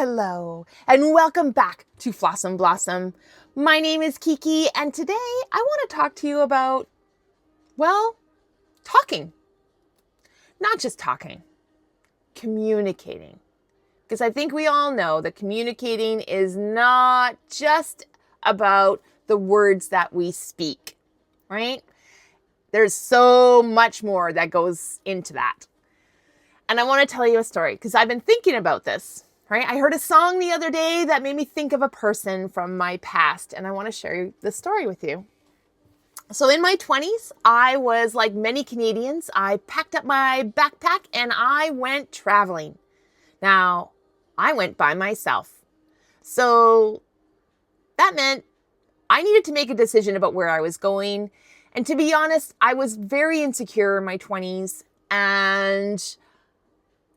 Hello, and welcome back to Fl'Awesome Blossom. My name is Kiki, and today I want to talk to you about, well, talking. Not just talking, communicating. Because I think we all know that communicating is not just about the words that we speak, right? There's so much more that goes into that. And I want to tell you a story because I've been thinking about this. Right? I heard a song the other day that made me think of a person from my past, and I want to share the story with you. So in my 20s, I was like many Canadians. I packed up my backpack and I went traveling. Now, I went by myself. So that meant I needed to make a decision about where I was going. And to be honest, I was very insecure in my 20s, and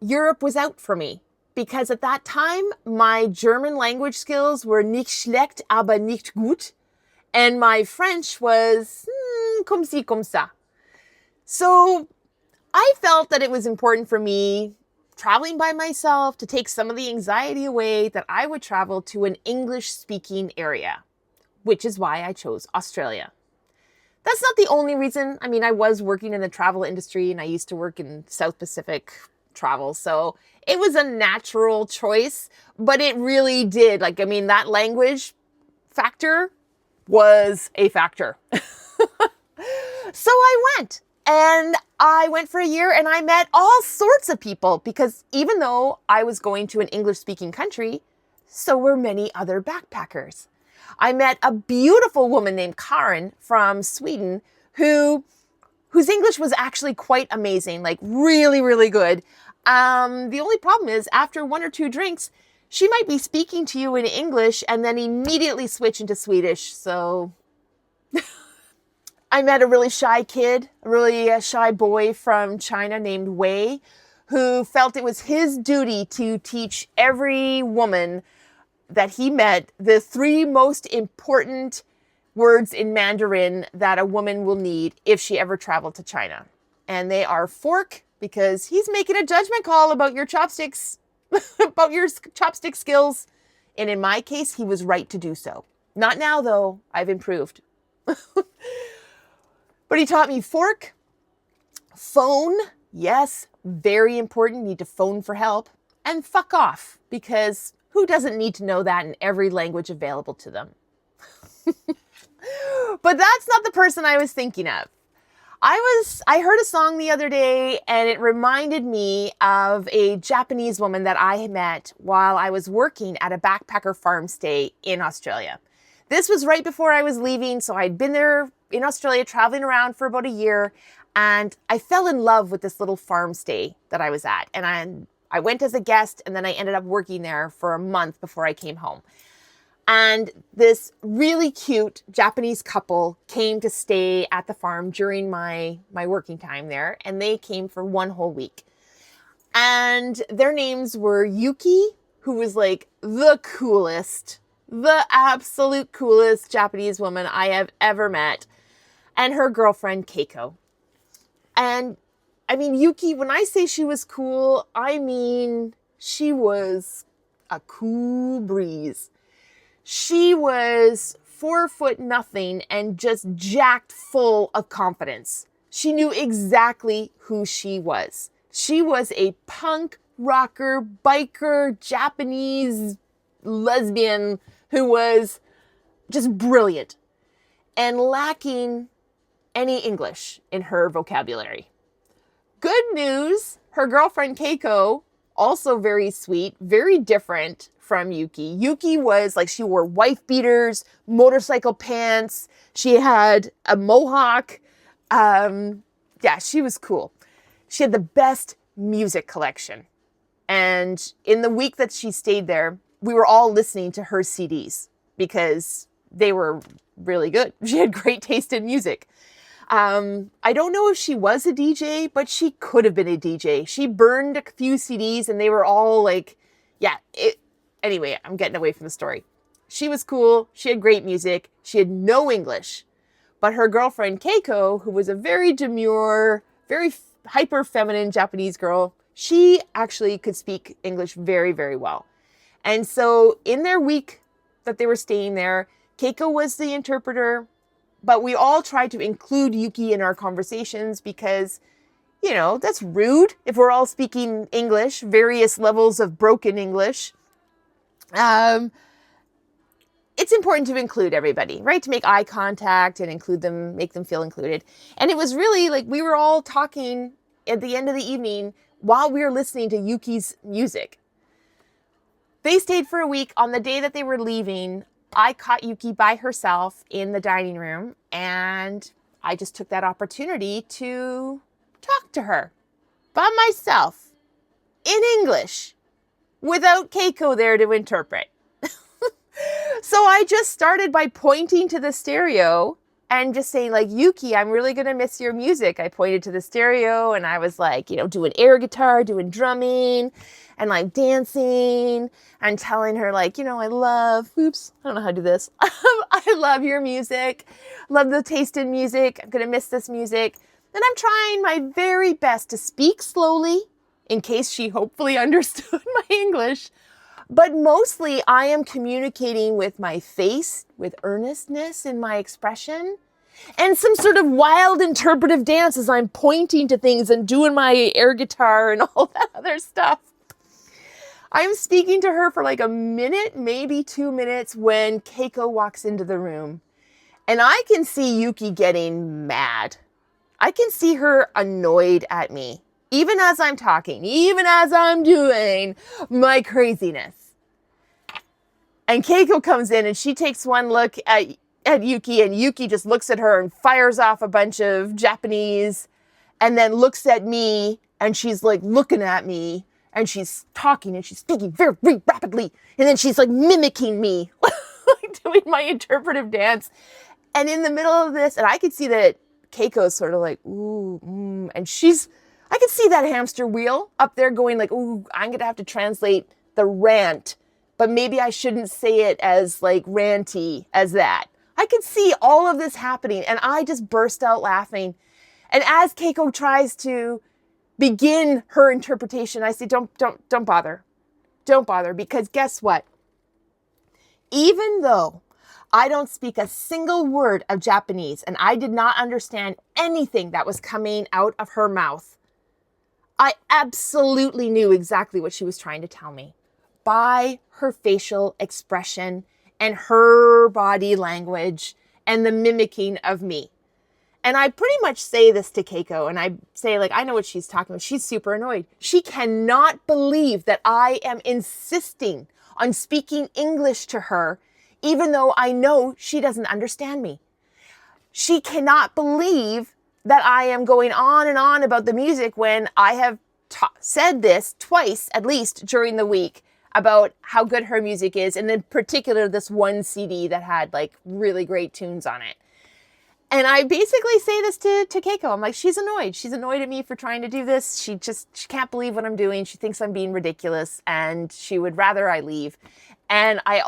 Europe was out for me. Because at that time, my German language skills were nicht schlecht, aber nicht gut. And my French was comme ci, comme ça. So I felt that it was important for me, traveling by myself, to take some of the anxiety away, that I would travel to an English-speaking area, which is why I chose Australia. That's not the only reason. I mean, I was working in the travel industry, and I used to work in South Pacific travel. So it was a natural choice, but it really did. That language factor was a factor. So I went for a year, and I met all sorts of people, because even though I was going to an English-speaking country, so were many other backpackers. I met a beautiful woman named Karen from Sweden whose English was actually quite amazing, like really, really good. The only problem is, after one or two drinks, she might be speaking to you in English and then immediately switch into Swedish. So I met a really shy kid, a really shy boy from China named Wei, who felt it was his duty to teach every woman that he met the 3 most important words in Mandarin that a woman will need if she ever traveled to China. And they are fork, because he's making a judgment call about your chopsticks, about your chopstick skills. And in my case, he was right to do so. Not now, though. I've improved. But he taught me fork, phone. Yes, very important. Need to phone for help. And fuck off, because who doesn't need to know that in every language available to them? But that's not the person I was thinking of. I heard a song the other day, and it reminded me of a Japanese woman that I had met while I was working at a backpacker farm stay in Australia. This was right before I was leaving, so I'd been there in Australia traveling around for about a year, and I fell in love with this little farm stay that I was at. And I went as a guest, and then I ended up working there for a month before I came home. And this really cute Japanese couple came to stay at the farm during my working time there. And they came for 1 whole week. And their names were Yuki, who was like the absolute coolest Japanese woman I have ever met, and her girlfriend Keiko. And I mean, Yuki, when I say she was cool, I mean she was a cool breeze. She was 4 foot nothing and just jacked full of confidence. She knew exactly who she was. She was a punk, rocker, biker, Japanese lesbian who was just brilliant and lacking any English in her vocabulary. Good news, her girlfriend Keiko, also very sweet, very different from Yuki. Yuki was like, she wore wife beaters, motorcycle pants. She had a mohawk. She was cool. She had the best music collection. And in the week that she stayed there, we were all listening to her CDs because they were really good. She had great taste in music. I don't know if she was a DJ, but she could have been a DJ. She burned a few CDs and they were all like, anyway, I'm getting away from the story. She was cool. She had great music. She had no English. But her girlfriend, Keiko, who was a very demure, very hyper feminine Japanese girl, she actually could speak English very, very well. And so in their week that they were staying there, Keiko was the interpreter, but we all tried to include Yuki in our conversations because, you know, that's rude if we're all speaking English, various levels of broken English. It's important to include everybody, right? To make eye contact and include them, make them feel included. And it was really like we were all talking at the end of the evening while we were listening to Yuki's music. They stayed for a week. On the day that they were leaving, I caught Yuki by herself in the dining room, and I just took that opportunity to talk to her by myself in English without Keiko there to interpret. So I just started by pointing to the stereo and just saying, like, Yuki, I'm really going to miss your music. I pointed to the stereo and I was like, you know, doing air guitar, doing drumming and like dancing and telling her like, you know, I don't know how to do this. I love your music. Love the taste in music. I'm going to miss this music. And I'm trying my very best to speak slowly in case she hopefully understood my English. But mostly I am communicating with my face, with earnestness in my expression, and some sort of wild interpretive dance as I'm pointing to things and doing my air guitar and all that other stuff. I'm speaking to her for like a minute, maybe 2 minutes, when Keiko walks into the room. And I can see Yuki getting mad. I can see her annoyed at me, even as I'm talking, even as I'm doing my craziness. And Keiko comes in and she takes one look at Yuki, and Yuki just looks at her and fires off a bunch of Japanese and then looks at me, and she's like looking at me and she's talking and she's speaking very, very rapidly. And then she's like mimicking me, like doing my interpretive dance. And in the middle of this, and I could see that Keiko's sort of like, ooh, and I could see that hamster wheel up there going like, ooh, I'm going to have to translate the rant, but maybe I shouldn't say it as like ranty as that. I could see all of this happening, and I just burst out laughing. And as Keiko tries to begin her interpretation, I say, don't bother. Don't bother, because guess what? Even though I don't speak a single word of Japanese and I did not understand anything that was coming out of her mouth, I absolutely knew exactly what she was trying to tell me by her facial expression and her body language and the mimicking of me. And I pretty much say this to Keiko, and I say, like, I know what she's talking about. She's super annoyed. She cannot believe that I am insisting on speaking English to her, even though I know she doesn't understand me. She cannot believe that I am going on and on about the music when I have said this twice, at least, during the week about how good her music is, and in particular this one CD that had like really great tunes on it. And I basically say this to Keiko. I'm like, she's annoyed. She's annoyed at me for trying to do this. She can't believe what I'm doing. She thinks I'm being ridiculous, and she would rather I leave. And I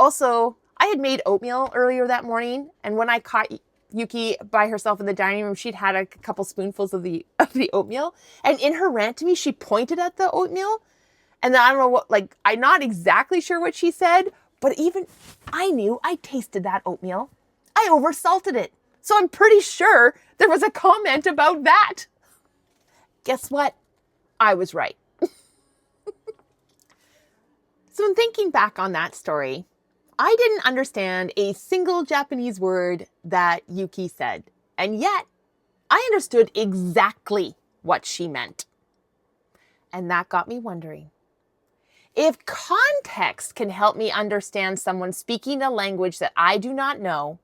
had made oatmeal earlier that morning, and when I caught Yuki by herself in the dining room, she'd had a couple spoonfuls of the oatmeal. And in her rant to me, she pointed at the oatmeal. And then I don't know what, like, I'm not exactly sure what she said, but even I knew I tasted that oatmeal. I oversalted it. So I'm pretty sure there was a comment about that. Guess what? I was right. So in thinking back on that story, I didn't understand a single Japanese word that Yuki said. And yet I understood exactly what she meant. And that got me wondering, if context can help me understand someone speaking a language that I do not know,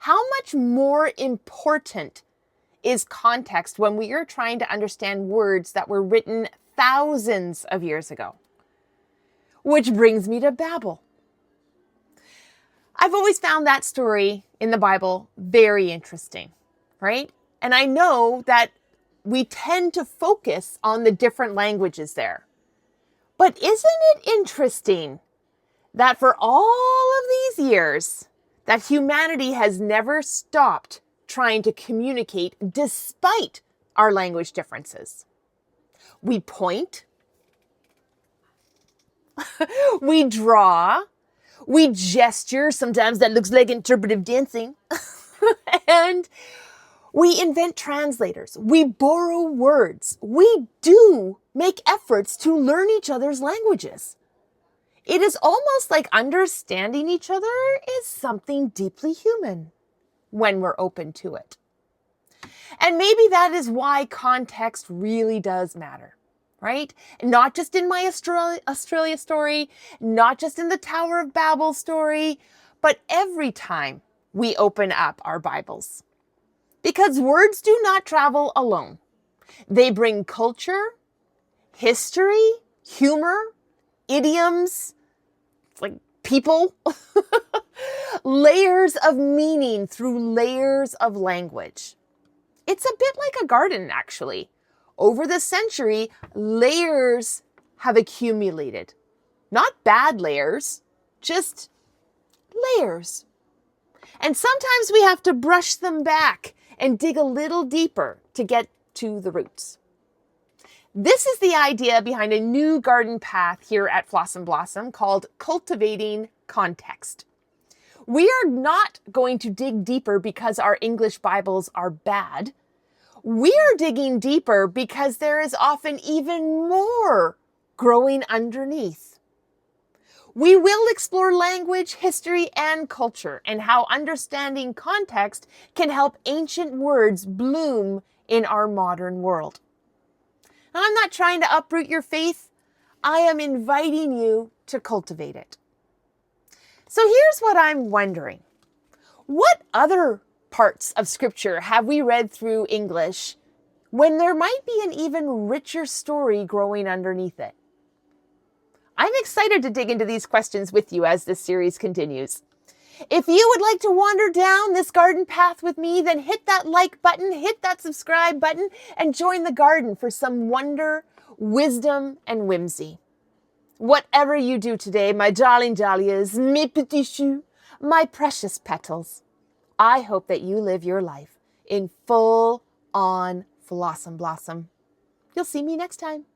how much more important is context when we are trying to understand words that were written thousands of years ago? Which brings me to Babel. I've always found that story in the Bible very interesting, right? And I know that we tend to focus on the different languages there. But isn't it interesting that for all of these years, that humanity has never stopped trying to communicate despite our language differences? We point. We draw, we gesture, sometimes that looks like interpretive dancing, and we invent translators, we borrow words, we do make efforts to learn each other's languages. It is almost like understanding each other is something deeply human when we're open to it. And maybe that is why context really does matter, right? Not just in my Australia story, not just in the Tower of Babel story, but every time we open up our Bibles. Because words do not travel alone. They bring culture, history, humor, idioms, like people, layers of meaning through layers of language. It's a bit like a garden, actually. Over the century, layers have accumulated. Not bad layers, just layers. And sometimes we have to brush them back and dig a little deeper to get to the roots. This is the idea behind a new garden path here at Fl'Awesome Blossom called Cultivating Context. We are not going to dig deeper because our English Bibles are bad. We are digging deeper because there is often even more growing underneath. We will explore language, history, and culture, and how understanding context can help ancient words bloom in our modern world. I'm not trying to uproot your faith. I am inviting you to cultivate it. So here's what I'm wondering. What other parts of Scripture have we read through English when there might be an even richer story growing underneath it? I'm excited to dig into these questions with you as this series continues. If you would like to wander down this garden path with me, then hit that like button, hit that subscribe button, and join the garden for some wonder, wisdom, and whimsy. Whatever you do today, my darling dahlias, mes petits choux, my precious petals, I hope that you live your life in full-on Fl'Awesome Blossom. You'll see me next time.